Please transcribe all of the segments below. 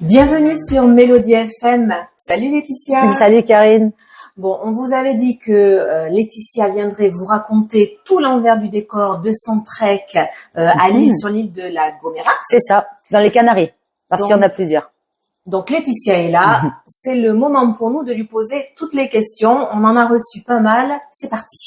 Bienvenue sur Mélodie FM. Salut Laetitia. Salut Karine. Bon, on vous avait dit que Laetitia viendrait vous raconter tout l'envers du décor de son trek à l'île, sur l'île de la Gomera. C'est ça, dans les Canaries, parce qu'il y en a plusieurs. Donc Laetitia est là, c'est le moment pour nous de lui poser toutes les questions. On en a reçu pas mal, c'est parti.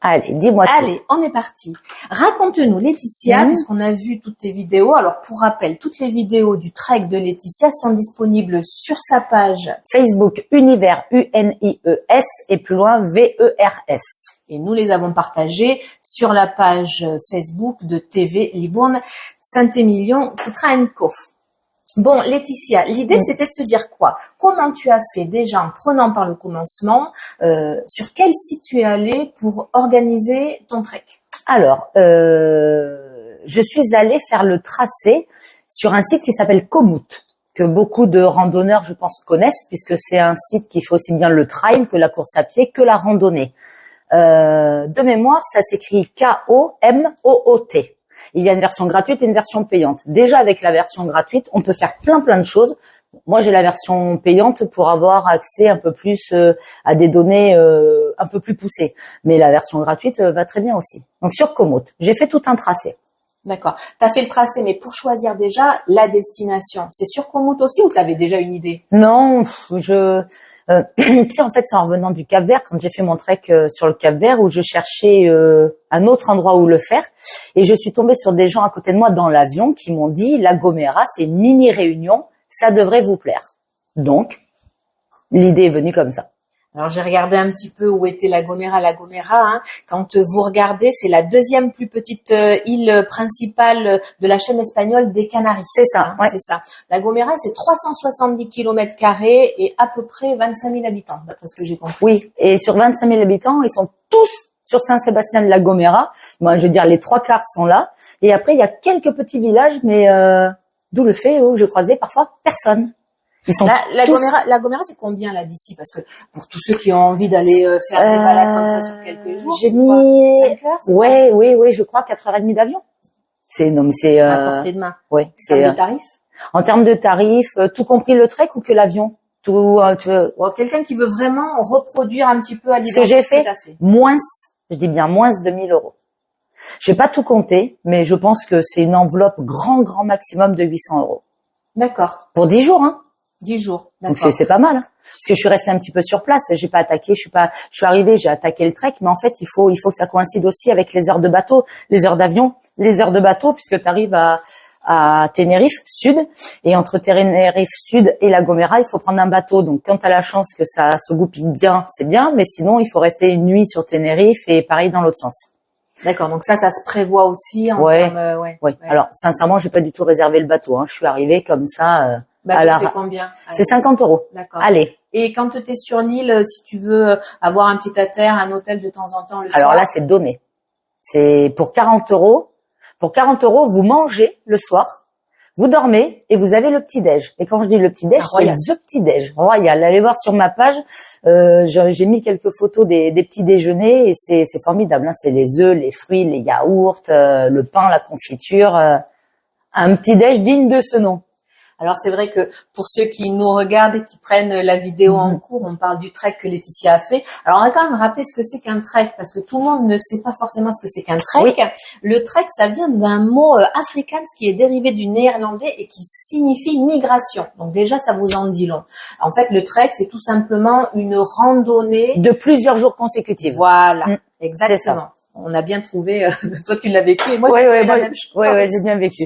Allez, dis-moi tout. Allez, on est parti. Raconte-nous Laetitia, puisqu'on a vu toutes tes vidéos. Alors pour rappel, toutes les vidéos du trek de Laetitia sont disponibles sur sa page Facebook Univers UNIES et plus loin VERS. Et nous les avons partagées sur la page Facebook de TV Libourne Saint-Émilion Koutranko. Bon, Laetitia, l'idée c'était de se dire quoi? Comment tu as fait déjà en prenant par le commencement? Sur quel site tu es allé pour organiser ton trek? Alors, je suis allée faire le tracé sur un site qui s'appelle Komoot, que beaucoup de randonneurs, je pense, connaissent, puisque c'est un site qui fait aussi bien le trail que la course à pied, que la randonnée. De mémoire, ça s'écrit K-O-M-O-O-T. Il y a une version gratuite et une version payante. Déjà, avec la version gratuite, on peut faire plein de choses. Moi, j'ai la version payante pour avoir accès un peu plus à des données un peu plus poussées. Mais la version gratuite va très bien aussi. Donc, sur Komoot, j'ai fait tout un tracé. D'accord. Tu as fait le tracé, mais pour choisir déjà la destination, c'est sur Komoot aussi ou tu avais déjà une idée? Non, tu sais, en fait, c'est en revenant du Cap-Vert, quand j'ai fait mon trek sur le Cap-Vert, où je cherchais un autre endroit où le faire. Et je suis tombée sur des gens à côté de moi dans l'avion qui m'ont dit, la Gomera, c'est une mini-réunion, ça devrait vous plaire. Donc, l'idée est venue comme ça. Alors j'ai regardé un petit peu où était la Gomera. La Gomera, hein, quand vous regardez, c'est la deuxième plus petite île principale de la chaîne espagnole des Canaries. C'est ça, hein, c'est ça. La Gomera, c'est 370 km² et à peu près 25 000 habitants, d'après ce que j'ai compris. Oui, et sur 25 000 habitants, ils sont tous sur Saint-Sébastien de la Gomera. Moi, je veux dire, les 3/4 sont là. Et après, il y a quelques petits villages, mais d'où le fait où je croisais parfois personne. Ils sont la Gomera, c'est combien là d'ici? Parce que pour tous ceux qui ont envie d'aller faire des balades comme ça sur quelques jours, j'ai c'est mis quoi, 5 heures? Oui, je crois 4h30 d'avion. C'est à portée de main. Ouais, c'est en termes de tarifs. En termes de tarifs, tout compris le trek ou que l'avion? Tout quelqu'un qui veut vraiment reproduire un petit peu à l'identique. Ce que j'ai fait, moins, je dis bien moins de 1 000 euros. J'ai pas tout compté, mais je pense que c'est une enveloppe grand maximum de 800 euros. D'accord. Pour 10 jours, hein. 10 jours, d'accord. Donc c'est pas mal, hein. Parce que je suis restée un petit peu sur place, j'ai pas attaqué, je suis arrivée, j'ai attaqué le trek, mais en fait il faut que ça coïncide aussi avec les heures de bateau, les heures d'avion, les heures de bateau, puisque tu arrives à Tenerife Sud, et entre Tenerife Sud et la Gomera, il faut prendre un bateau. Donc quand tu as la chance que ça se goupille bien, c'est bien, mais sinon il faut rester une nuit sur Tenerife et pareil dans l'autre sens. D'accord, donc ça se prévoit aussi en termes, ouais. Alors sincèrement, j'ai pas du tout réservé le bateau, hein. Je suis arrivée comme ça. C'est combien? C'est 50 euros. D'accord. Allez. Et quand tu es sur l'île, si tu veux avoir un petit à-terre, un hôtel de temps en temps le soir. Alors là, c'est donné. C'est pour 40 euros. Pour 40 euros, vous mangez le soir, vous dormez et vous avez le petit-déj. Et quand je dis le petit-déj, c'est le petit-déj royal. Allez voir sur ma page, j'ai mis quelques photos des petits déjeuners et c'est formidable, hein. C'est les œufs, les fruits, les yaourts, le pain, la confiture. Un petit-déj digne de ce nom. Alors c'est vrai que pour ceux qui nous regardent et qui prennent la vidéo en cours, on parle du trek que Laetitia a fait. Alors on va quand même rappeler ce que c'est qu'un trek, parce que tout le monde ne sait pas forcément ce que c'est qu'un trek. Oui. Le trek, ça vient d'un mot afrikaans qui est dérivé du néerlandais et qui signifie migration. Donc déjà, ça vous en dit long. En fait, le trek, c'est tout simplement une randonnée de plusieurs jours consécutifs. Voilà, exactement. On a bien trouvé. Toi, tu l'as vécu et moi, j'ai la même chose. Oui, j'ai bien vécu.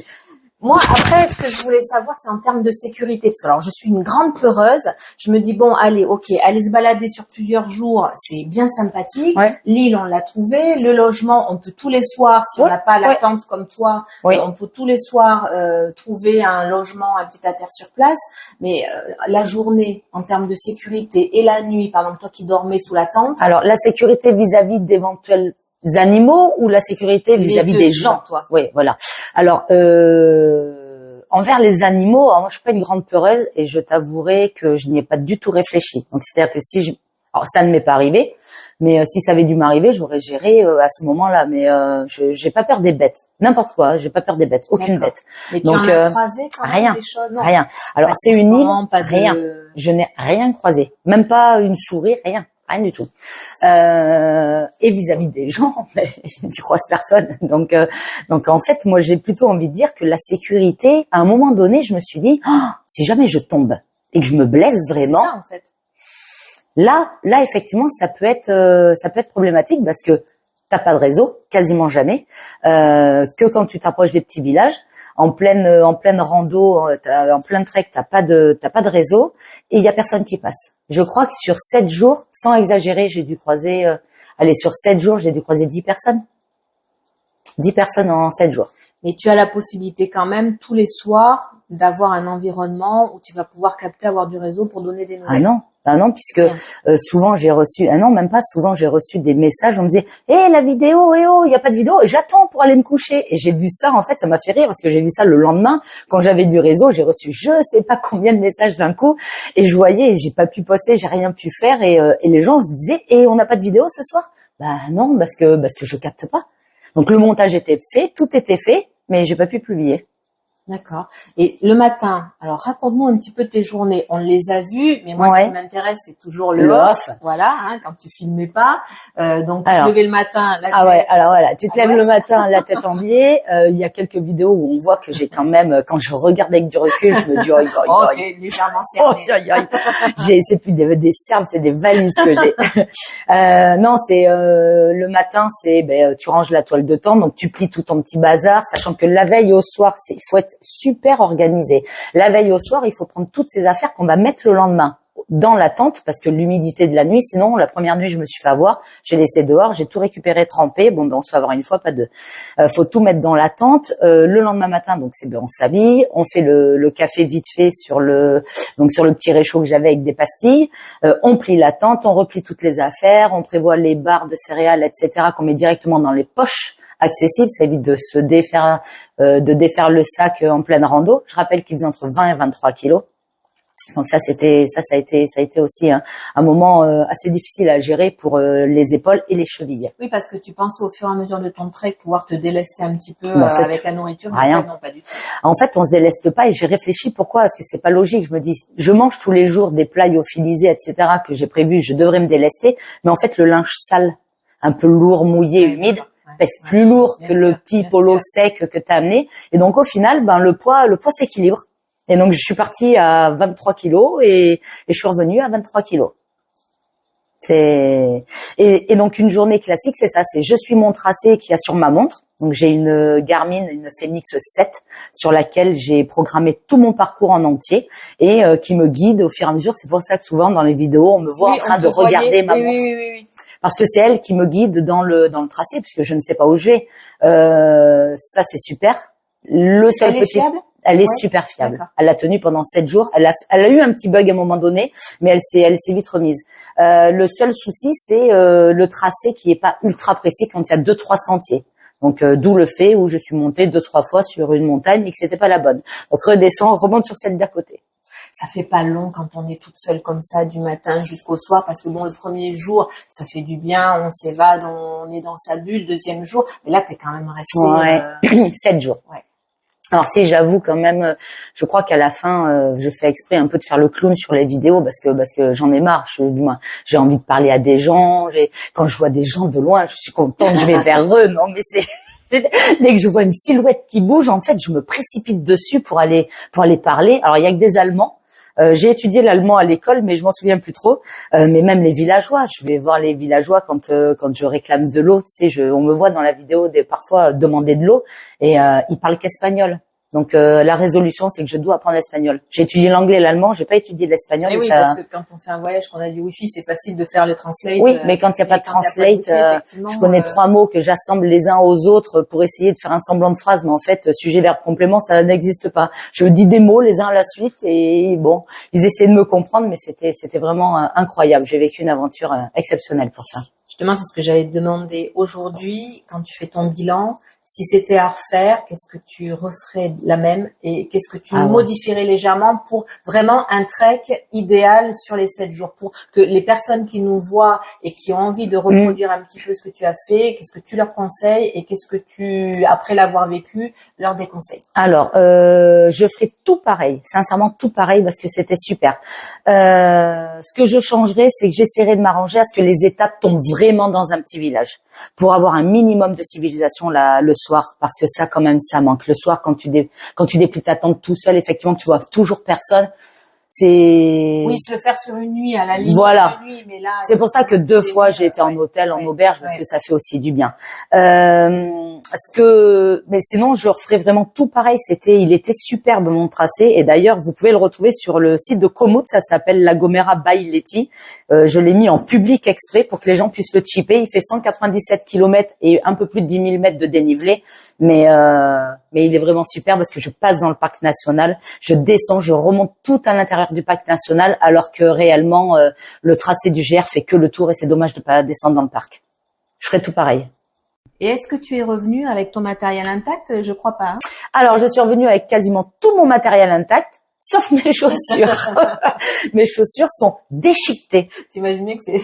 Moi, après, ce que je voulais savoir, c'est en termes de sécurité. Parce que alors, je suis une grande peureuse. Je me dis, bon, allez, ok, aller se balader sur plusieurs jours, c'est bien sympathique. Ouais. L'île, on l'a trouvé. Le logement, on peut tous les soirs, si on n'a pas la tente comme toi, on peut tous les soirs trouver un logement, un petit à-terre sur place. Mais la journée, en termes de sécurité, et la nuit, par exemple, toi qui dormais sous la tente. Alors, la sécurité vis-à-vis d'éventuels animaux ou la sécurité vis-à-vis des gens, toi. Oui, voilà. Alors, envers les animaux, alors moi je suis pas une grande peureuse et je t'avouerai que je n'y ai pas du tout réfléchi. Donc c'est-à-dire que alors ça ne m'est pas arrivé, Mais si ça avait dû m'arriver, j'aurais géré à ce moment-là. Mais j'ai pas peur des bêtes, n'importe quoi. J'ai pas peur des bêtes, aucune bête. Mais donc tu en as croisé quand même rien, des choses, non? Rien. Alors c'est une île, rien. De... Je n'ai rien croisé, même pas une souris, rien. Rien du tout. Et vis-à-vis des gens, tu croises personne. Donc en fait, moi, j'ai plutôt envie de dire que la sécurité, à un moment donné, je me suis dit, si jamais je tombe et que je me blesse vraiment, c'est ça, en fait. Là, effectivement, ça peut être problématique parce que t'as pas de réseau, quasiment jamais, que quand tu t'approches des petits villages. En pleine rando, en plein trek, t'as pas de réseau et il y a personne qui passe. Je crois que sur 7 jours, sans exagérer, j'ai dû croiser, sur 7 jours, j'ai dû croiser 10 personnes. 10 personnes en 7 jours. Mais tu as la possibilité quand même, tous les soirs, d'avoir un environnement où tu vas pouvoir capter, avoir du réseau pour donner des nouvelles. Ah non, puisque souvent j'ai reçu, souvent j'ai reçu des messages, on me disait, la vidéo, il y a pas de vidéo, j'attends pour aller me coucher. Et j'ai vu ça, en fait, ça m'a fait rire parce que j'ai vu ça le lendemain, quand j'avais du réseau, j'ai reçu je sais pas combien de messages d'un coup, et je voyais, j'ai pas pu poster, j'ai rien pu faire, et les gens se disaient, on n'a pas de vidéo ce soir? Bah non, parce que je capte pas. Donc le montage était fait, tout était fait, mais j'ai pas pu publier. D'accord. Et le matin, alors raconte-nous un petit peu tes journées. On les a vues, mais moi ce qui m'intéresse c'est toujours le off. Voilà, quand tu filmais pas. Donc tu te levais le matin. Alors voilà, tu te lèves le matin, la tête en biais. Il y a quelques vidéos où on voit que j'ai quand même, quand je regarde avec du recul, je me dis légèrement cerné. C'est plus des cernes, c'est des valises que j'ai. Non, c'est le matin, c'est tu ranges la toile de tente, donc tu plies tout ton petit bazar, sachant que la veille au soir, il faut être super organisé. La veille au soir, il faut prendre toutes ces affaires qu'on va mettre le lendemain dans la tente parce que l'humidité de la nuit, sinon la première nuit je me suis fait avoir, j'ai laissé dehors, j'ai tout récupéré trempé, on se fait avoir une fois, pas deux. Faut tout mettre dans la tente. Le lendemain matin, donc on s'habille, on fait le café vite fait sur le petit réchaud que j'avais avec des pastilles, on plie la tente, on replie toutes les affaires, on prévoit les barres de céréales, etc. qu'on met directement dans les poches accessible, ça évite de se défaire le sac en pleine rando. Je rappelle qu'il faisait entre 20 et 23 kilos. Donc ça a été aussi un moment assez difficile à gérer pour les épaules et les chevilles. Oui, parce que tu penses au fur et à mesure de ton trek pouvoir te délester un petit peu avec la nourriture. Rien. Non, pas du tout. En fait, on se déleste pas et j'ai réfléchi pourquoi, parce que c'est pas logique. Je me dis, je mange tous les jours des plats lyophilisés, etc. que j'ai prévu, je devrais me délester. Mais en fait, le linge sale, un peu lourd, mouillé, humide, pèse plus lourd que le petit polo sec que t'as amené. Et donc, au final, le poids s'équilibre. Et donc, je suis partie à 23 kilos et je suis revenue à 23 kilos. Et donc, une journée classique, c'est ça. Je suis mon tracé qu'il y a sur ma montre. Donc, j'ai une Garmin, une Fenix 7 sur laquelle j'ai programmé tout mon parcours en entier et qui me guide au fur et à mesure. C'est pour ça que souvent, dans les vidéos, on me voit en train de regarder ma montre. Oui. Parce que c'est elle qui me guide dans le tracé, puisque je ne sais pas où je vais. Ça, c'est super. Le seul Elle est fiable? Elle est super fiable. D'accord. Elle a tenu pendant 7 jours. Elle a eu un petit bug à un moment donné, mais elle s'est vite remise. Le seul souci, c'est le tracé qui est pas ultra précis quand il y a 2-3 sentiers. Donc d'où le fait où je suis montée 2-3 fois sur une montagne et que c'était pas la bonne. Donc redescends, remonte sur celle d'à côté. Ça fait pas long quand on est toute seule comme ça du matin jusqu'au soir parce que le premier jour ça fait du bien, on s'évade, on est dans sa bulle. Deuxième jour, mais là t'es quand même resté 7 jours. Ouais. Alors si j'avoue quand même, je crois qu'à la fin, je fais exprès un peu de faire le clown sur les vidéos parce que j'en ai marre. J'ai envie de parler à des gens. Quand je vois des gens de loin, je suis contente, je vais vers eux. Non mais dès que je vois une silhouette qui bouge, en fait, je me précipite dessus pour aller parler. Alors il y a que des Allemands. J'ai étudié l'allemand à l'école, mais je m'en souviens plus trop. Mais même les villageois, je vais voir les villageois quand je réclame de l'eau. Tu sais, on me voit dans la vidéo parfois demander de l'eau et ils parlent qu'espagnol. Donc la résolution, c'est que je dois apprendre l'espagnol. J'ai étudié l'anglais et l'allemand, j'ai pas étudié l'espagnol. Et oui, parce que quand on fait un voyage, qu'on a du wifi, c'est facile de faire le translate. Oui, mais quand il n'y a pas de translate, je connais 3 mots que j'assemble les uns aux autres pour essayer de faire un semblant de phrase, mais en fait, sujet, verbe, complément, ça n'existe pas. Je dis des mots les uns à la suite et bon, ils essayaient de me comprendre, mais c'était vraiment incroyable. J'ai vécu une aventure exceptionnelle pour ça. Justement, c'est ce que j'allais te demander aujourd'hui, quand tu fais ton bilan. si c'était à refaire, qu'est-ce que tu referais la même et qu'est-ce que tu modifierais légèrement pour vraiment un trek idéal sur les 7 jours, pour que les personnes qui nous voient et qui ont envie de reproduire un petit peu ce que tu as fait, qu'est-ce que tu leur conseilles et qu'est-ce que tu, après l'avoir vécu, leur déconseilles? Alors, je ferai tout pareil, sincèrement tout pareil parce que c'était super. Ce que je changerais, c'est que j'essaierai de m'arranger à ce que les étapes tombent vraiment dans un petit village pour avoir un minimum de civilisation là, le soir, parce que ça quand même ça manque. Le soir quand tu déplies ta tente tout seul, effectivement tu vois toujours personne. Oui, se le faire sur une nuit à la limite. Voilà. De nuit, mais là, c'est pour ça que 2 fois j'ai été en hôtel, en auberge, parce que ça fait aussi du bien. Mais sinon je referais vraiment tout pareil. Il était superbe mon tracé, et d'ailleurs vous pouvez le retrouver sur le site de Komoot. Ça s'appelle La Gomera by Leti. Je l'ai mis en public exprès pour que les gens puissent le chipper. Il fait 197 km et un peu plus de 10 000 mètres de dénivelé, mais il est vraiment super parce que je passe dans le parc national, je descends, je remonte tout à l'intérieur du parc national, alors que réellement le tracé du GR fait que le tour et c'est dommage de pas descendre dans le parc. Je ferai tout pareil. Et est-ce que tu es revenu avec ton matériel intact? Je crois pas. Hein. Alors je suis revenue avec quasiment tout mon matériel intact, sauf mes chaussures. Mes chaussures sont déchiquetées. T'imagines bien que c'est...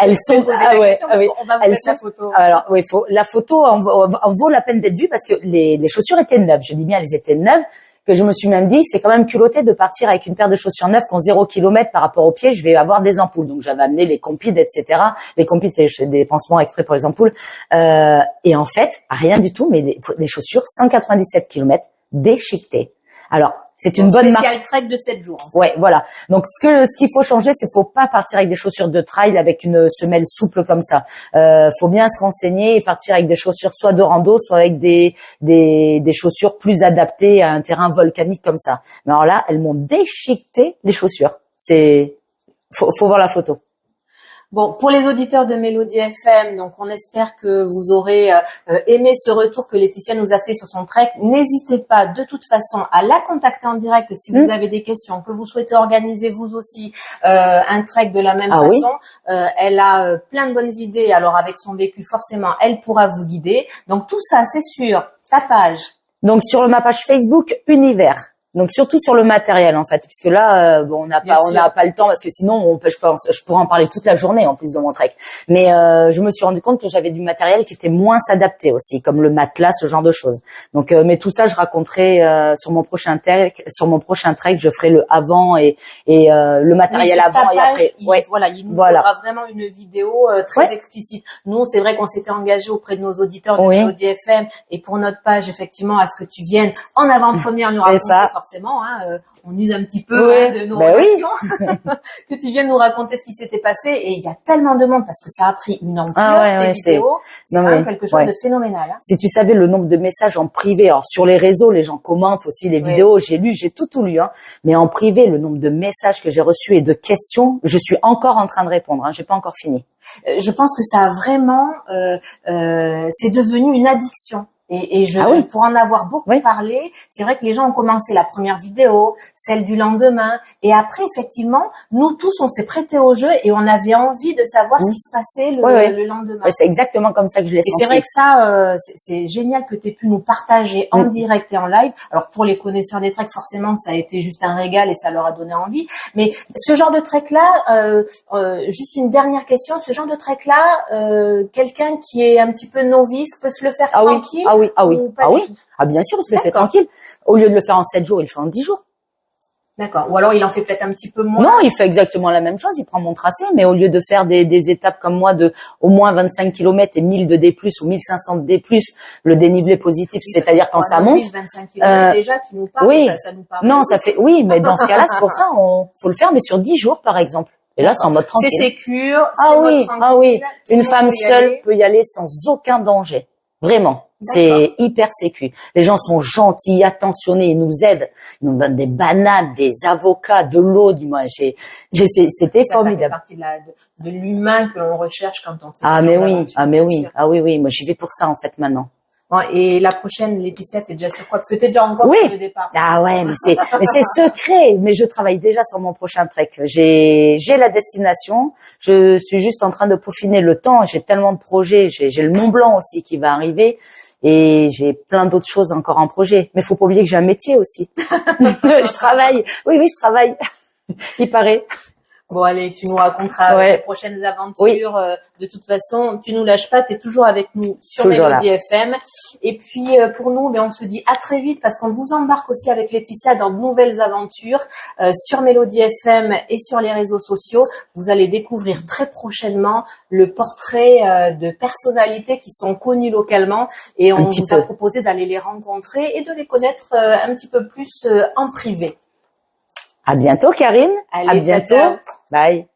Elles sont... On va vous mettre la photo. Alors oui, la photo en vaut la peine d'être vue parce que les chaussures étaient neuves. Je dis bien, elles étaient neuves. Que je me suis même dit, c'est quand même culotté de partir avec une paire de chaussures neuves qui ont 0 km par rapport aux pieds, je vais avoir des ampoules. Donc j'avais amené les compides, etc. Les compides, c'est des pansements exprès pour les ampoules. Et en fait, rien du tout, mais les chaussures, 197 km, déchiquetées. Alors, c'est une bonne marque. Spécial trek de 7 jours. En fait. Ouais, voilà. Donc ce qu'il faut changer, c'est faut pas partir avec des chaussures de trail avec une semelle souple comme ça. Faut bien se renseigner et partir avec des chaussures soit de rando, soit avec des chaussures plus adaptées à un terrain volcanique comme ça. Mais alors là, elles m'ont déchiqueté les chaussures. Faut voir la photo. Bon, pour les auditeurs de Mélodie FM, donc on espère que vous aurez aimé ce retour que Laetitia nous a fait sur son trek. N'hésitez pas de toute façon à la contacter en direct si vous avez des questions, que vous souhaitez organiser vous aussi un trek de la même façon. Oui. Elle a plein de bonnes idées, alors avec son vécu forcément, elle pourra vous guider. Donc tout ça, c'est sur ta page. Donc sur ma page Facebook Univers. Donc surtout sur le matériel en fait, puisque là on n'a pas le temps parce que sinon je pourrais en parler toute la journée en plus de mon trek. Mais je me suis rendu compte que j'avais du matériel qui était moins s'adapter aussi, comme le matelas, ce genre de choses. Donc mais tout ça je raconterai sur mon prochain trek. Sur mon prochain trek, je ferai le avant et le matériel avant et après. Il nous faudra vraiment une vidéo très explicite. Nous, c'est vrai qu'on s'était engagé auprès de nos auditeurs de Mélodie FM et pour notre page effectivement à ce que tu viennes en avant-première nous raconter. Forcément, on use un petit peu de nos relations, que tu viennes nous raconter ce qui s'était passé. Et il y a tellement de monde parce que ça a pris une ampleur, tes vidéos. C'est quand même quelque chose de phénoménal. Hein. Si tu savais le nombre de messages en privé, alors sur les réseaux, les gens commentent aussi les vidéos. J'ai tout lu. Hein. Mais en privé, le nombre de messages que j'ai reçus et de questions, je suis encore en train de répondre. J'ai pas encore fini. Je pense que ça a vraiment, c'est devenu une addiction. Et pour en avoir beaucoup parlé, c'est vrai que les gens ont commencé la première vidéo, celle du lendemain, et après effectivement, nous tous on s'est prêtés au jeu et on avait envie de savoir ce qui se passait le lendemain. Ouais, c'est exactement comme ça que je l'ai senti. Et c'est vrai que ça, c'est génial que tu aies pu nous partager en direct et en live. Alors pour les connaisseurs des treks, forcément, ça a été juste un régal et ça leur a donné envie. Mais ce genre de trek-là, juste une dernière question, ce genre de trek-là, quelqu'un qui est un petit peu novice peut se le faire tranquille. Bien sûr, il se le fait tranquille. Au lieu de le faire en 7 jours, il le fait en 10 jours. D'accord. Ou alors il en fait peut-être un petit peu moins. Non, il fait exactement la même chose. Il prend mon tracé, mais au lieu de faire des étapes comme moi de au moins 25 km et 1000 de D+, ou 1500 de D+, le dénivelé positif, c'est-à-dire quand ça monte. 25 km déjà, tu nous parles, ça nous parle. Non, ça fait, mais dans ce cas-là, c'est pour ça, faut le faire, mais sur 10 jours, par exemple. Et là, c'est en mode tranquille. C'est sécure. Une femme seule peut y aller sans aucun danger. Vraiment. C'est hyper sécu. Les gens sont gentils, attentionnés, ils nous aident. Ils nous donnent des bananes, des avocats, de l'eau. C'était formidable. Ça fait partie de l'humain que l'on recherche quand on fait oui. Moi, j'y vais pour ça, en fait, maintenant. Bon, et la prochaine, Laetitia, t'es déjà sur quoi? Parce que t'es déjà en voie pour le départ. Mais c'est secret. Mais je travaille déjà sur mon prochain trek. J'ai la destination. Je suis juste en train de peaufiner le temps. J'ai tellement de projets. J'ai le Mont Blanc aussi qui va arriver. Et j'ai plein d'autres choses encore en projet. Mais faut pas oublier que j'ai un métier aussi. Je travaille. Oui, je travaille. Il paraît. Bon, allez, tu nous raconteras tes prochaines aventures. De toute façon, tu nous lâches pas, tu es toujours avec nous sur Mélodie FM. Et puis, pour nous, on se dit à très vite parce qu'on vous embarque aussi avec Laetitia dans de nouvelles aventures sur Mélodie FM et sur les réseaux sociaux. Vous allez découvrir très prochainement le portrait de personnalités qui sont connues localement et on vous a proposé d'aller les rencontrer et de les connaître un petit peu plus en privé. À bientôt, Karine. Allez, à bientôt. Ciao. Bye.